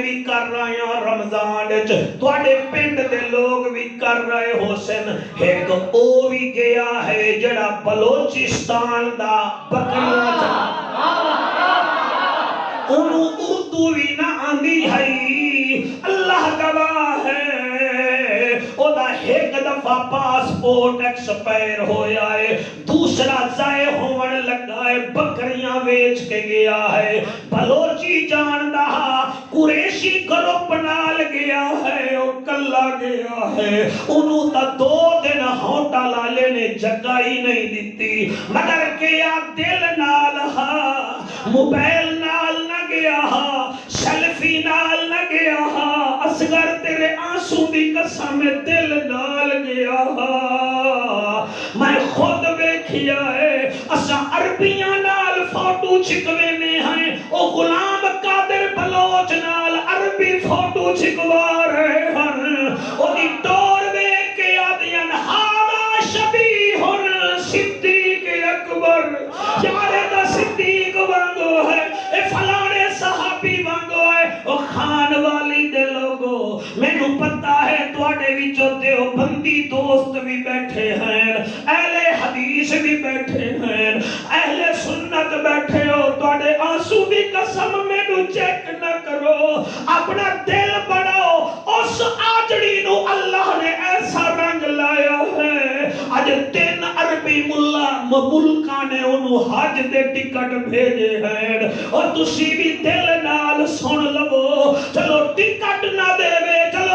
بھی کر رہے ہیں رمضان تواڈے پنڈ دے لوگ بھی کر رہے ہو سن ایک او بھی گیا ہے جڑا بلوچستان دا بکریاں چلا انہوں اردو بھی نہ آندی ہے اللہ گواہ ہے او دا ایک دفعہ پاسپورٹ ایکسپائر ہویا ہے دوسرا ضائع ہون لگا ہے بکریاں بیچ کے گیا ہے بلوچی جاندا قریشی گروپ نال گیا ہے او کلا گیا ہے انہوں تا 2 دن ہوٹل والے نے جگہ ہی نہیں دیتی مگر کیا دل نال موبائل نال نہ گیا سیلفی نال نہ گیا اصغر تیرے آنسو دی قسم دل نال گیا میں خود ویکھیا ہے اسا عربیاں نال فوٹو چھکوے میں ہیں او غلام قادر بلوچ نال عربی فوٹو چھکوا رہے ہیں او دی ٹور ویکھ کے آدیاں ہادا شبیہن صدیق اکبر یارے دا صدیق وانگو ہے اے فلانے صحابی وانگو ہے او خان والی دے لوگو مینوں پتہ ہے تواڈے وچوں دیوبندی دوست بھی بیٹھے ہیں اہل حدیث بھی بیٹھے ہیں اہل سنت بیٹھے ہو تواڈے آنسو دی قسم مینوں چیک نہ کرو اپنا دل بڑھاؤ اس آجڑی نو اللہ نے ایسا رنگ لایا ہے اج 3 عربی ملکاں نے انہوں حج دے ٹکٹ بھیجے ہیں اور تسی بھی دل نال سن لو چلو ٹکٹ نہ دے چلو